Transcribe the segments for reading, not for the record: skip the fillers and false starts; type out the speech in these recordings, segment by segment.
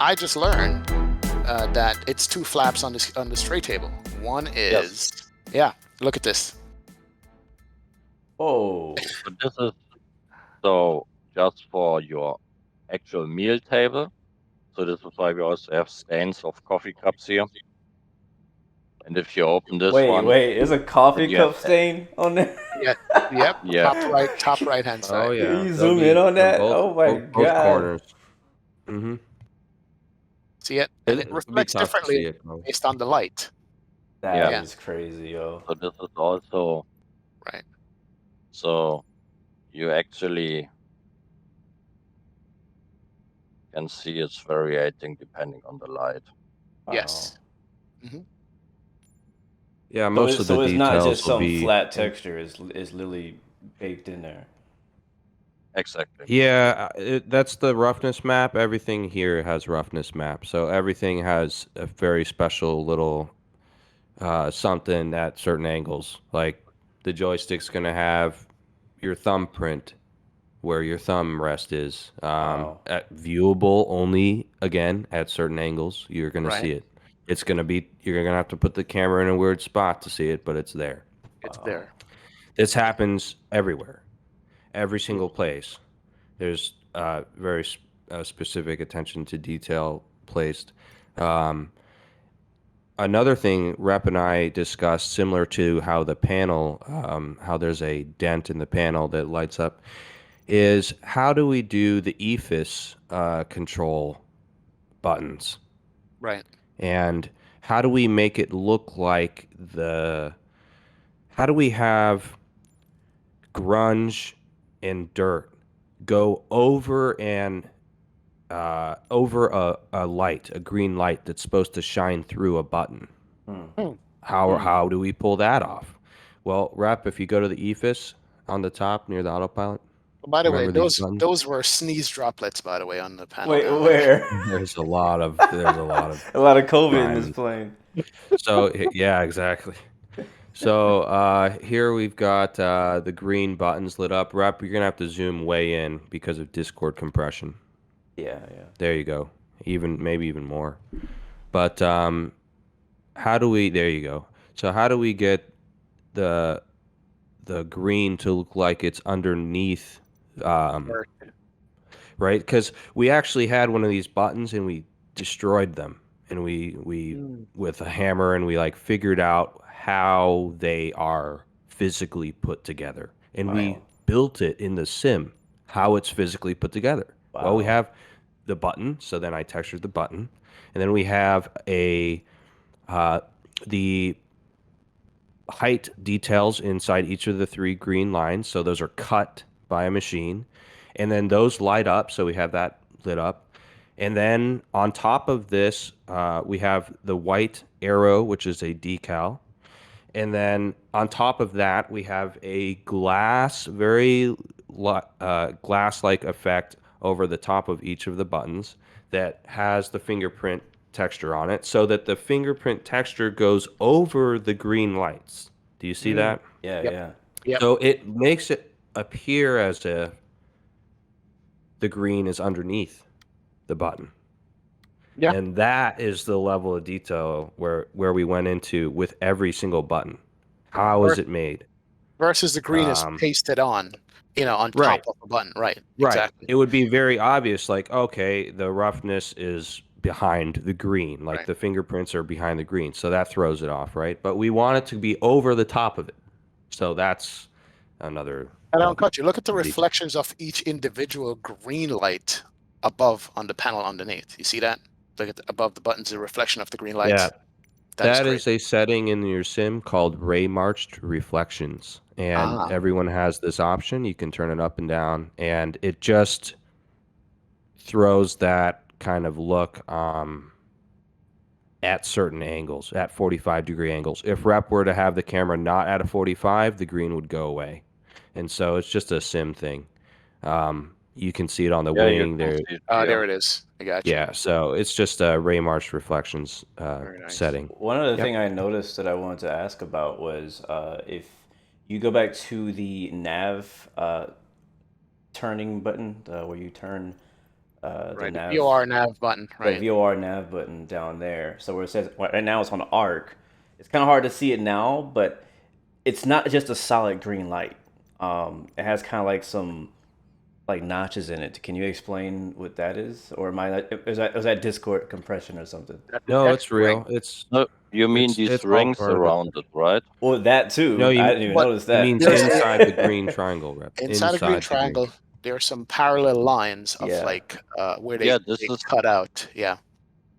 I just learned that it's two flaps on this tray table. One is, yeah, look at this. Oh. So this is just for your actual meal table. So this is why we also have stains of coffee cups here. And if you open this one, Wait, there's a coffee you cup have- stain on there? Yeah, yep, Yeah. top right hand side. Oh yeah. Can you They'll zoom be in on that? both, Oh my both God. corners. Mm-hmm. See it? And it It'll be reflects tough to see differently it, though. based on the light. That Yeah. is crazy, yo. So this is also Right. so you actually can see it's variating depending on the light. Wow. Yes. Yeah, So most of the it's not details just will some be. flat texture. It's literally baked in there. Exactly. Yeah, that's the roughness map. Everything here has roughness map, so everything has a very special little something at certain angles. Like the joystick's gonna have your thumbprint where your thumb rest is. Wow. At viewable only again at certain angles. You're gonna Right. see it. It's gonna be. You're gonna have to put the camera in a weird spot to see it, but it's there. It's Wow. there. This happens everywhere, every single place. There's very specific attention to detail placed. Another thing Rep and I discussed, similar to how the panel, how there's a dent in the panel that lights up, is how do we do the EFIS control buttons? Right. And how do we make it look like how do we have grunge and dirt go over over a light, a green light that's supposed to shine through a button? How do we pull that off? Well, Rep, if you go to the EFIS on the top near the autopilot. By the way, remember these buttons? those were sneeze droplets, by the way, on the panel. Wait, down there. where? There's a lot of a lot of COVID in this plane. So yeah, exactly. So here we've got the green buttons lit up. Rep, you're gonna have to zoom way in because of Discord compression. Yeah. There you go. Maybe even more. But how do we? There you go. So how do we get the green to look like it's underneath? Right? Because we actually had one of these buttons and we destroyed them, and we with a hammer, and we like figured out how they are physically put together, and we built it in the sim how it's physically put together. Well, we have the button, so then I textured the button, and then we have the height details inside each of the three green lines, so those are cut by a machine, and then those light up, so we have that lit up. And then on top of this, we have the white arrow, which is a decal. And then on top of that, we have a very glass-like effect over the top of each of the buttons that has the fingerprint texture on it, so that the fingerprint texture goes over the green lights. Do you see that? Yeah. So it makes it appear as if the green is underneath the button. Yeah. And that is the level of detail where we went into with every single button. How is it made? Versus the green is pasted on, on top of the button. Right. Exactly. It would be very obvious, like, okay, the roughness is behind the green, like the fingerprints are behind the green, so that throws it off, right? But we want it to be over the top of it, so that's another. I don't cut you. Look at the reflections of each individual green light above on the panel underneath. You see that? Look at above the buttons, the reflection of the green lights. Yeah, that is a setting in your sim called ray marched reflections, and everyone has this option. You can turn it up and down, and it just throws that kind of look at certain angles, at 45-degree angles. If Rep were to have the camera not at a 45, the green would go away. And so it's just a sim thing. You can see it on the wing there. There it is. I got you. Yeah, so it's just a ray marched reflections setting. One other thing I noticed that I wanted to ask about was if you go back to the nav turning button where you turn the Right. The nav, VOR nav button. the Right. VOR nav button down there. So where it says right now it's on arc. It's kind of hard to see it now, but it's not just a solid green light. It has kind of like some like notches in it. Can you explain what that is, or am I? Is that Discord compression or something? That's the No, it's texturing. real. It's No, you mean it's these it's all rings part of it. around it, right? Well, that No, too. I you didn't even What notice he that. means there's inside the green triangle, Rep. inside a green Inside the green. triangle, there are some parallel lines of Yeah. like where Yeah, they cut out. Yeah.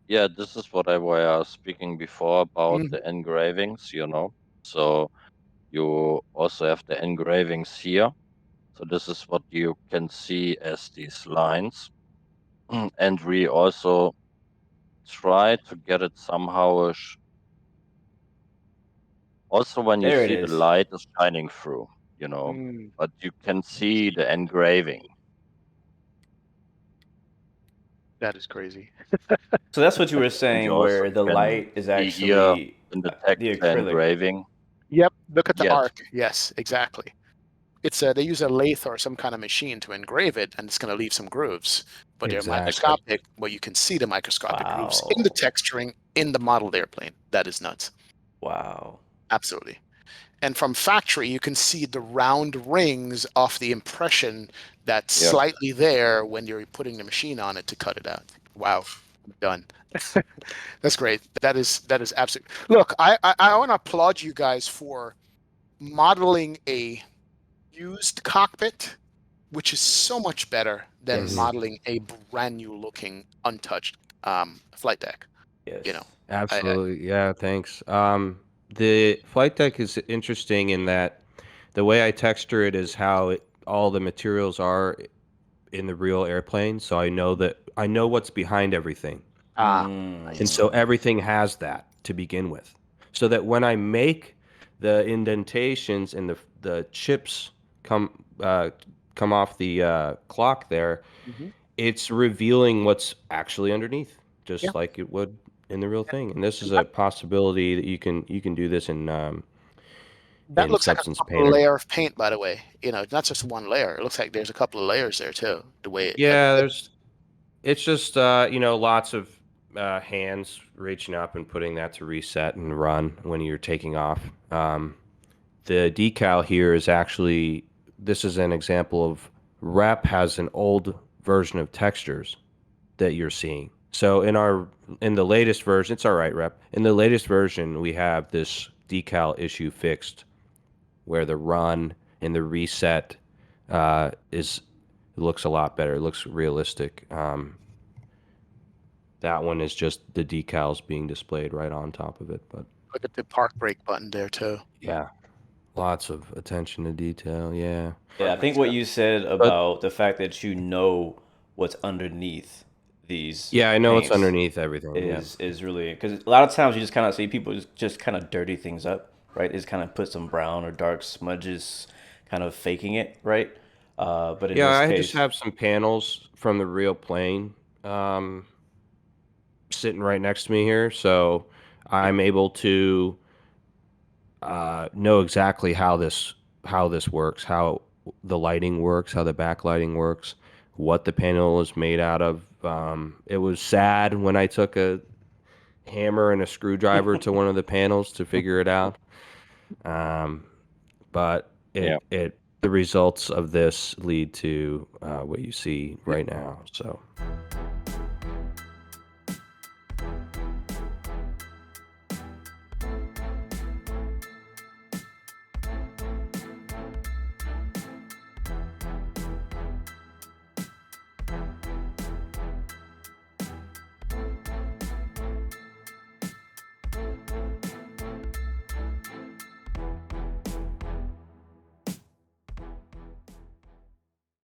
Yeah, this is what I was speaking before about Mhm. the engravings, So you also have the engravings here. So this is what you can see as these lines. And we also try to get it somehow. Also, when you There it see the is. light is shining through, Mm, but you can see the engraving. that is crazy. So that's what you were And you saying, also where the can light is see here actually in the text the the acrylic. engraving. Yep. Look at the Yet. arc. Yes, exactly. It's they use a lathe or some kind of machine to engrave it, and it's going to leave some grooves. But they're Exactly. microscopic, where you can see the microscopic grooves in the Wow. texturing in the modeled airplane. That is nuts. Wow. Absolutely. And from factory, you can see the round rings of the impression that's Yeah. slightly there when you're putting the machine on it to cut it out. Wow, done. That's great. That is absolutely. Look, I want to applaud you guys for modeling a used cockpit, which is so much better than Yes. modeling a brand new looking untouched flight deck. Yes. You know, Absolutely. Yeah, thanks. The flight deck is interesting in that the way I texture it is how all the materials are in the real airplane. So I know what's behind everything. And so everything has that to begin with. So that when I make the indentations and the chips come off the clock there, Mhm. it's revealing what's actually underneath, just Yeah. like it would in the real thing. And this is a possibility that you can do this in That looks like a Substance couple Painter. layer of paint, by the way. It's not just one layer. It looks like there's a couple of layers there too. The way Yeah, it's just lots of hands reaching up and putting that to reset and run when you're taking off. The decal here is actually, this is an example of Rep has an old version of textures that you're seeing. So in the latest version, it's all right, Rep. In the latest version, we have this decal issue fixed where the run and the reset it looks a lot better. It looks realistic. That one is just the decals being displayed right on top of it. But look at the park brake button there too. yeah, lots of attention to detail. Yeah. Yeah, I think what you said about the fact that you know what's underneath these Yeah, I know what's paints underneath everything. is really, because a lot of times you just kind of see people just kind of dirty things up, right? Just kind of put some brown or dark smudges, kind of faking it, right? But in Yeah, this I case, just have some panels from the real plane sitting right next to me here, so I'm able to know exactly how this works, how the lighting works, how the backlighting works, what the panel is made out of. It was sad when I took a hammer and a screwdriver to one of the panels to figure it out. But the results of this lead to what you see right now. So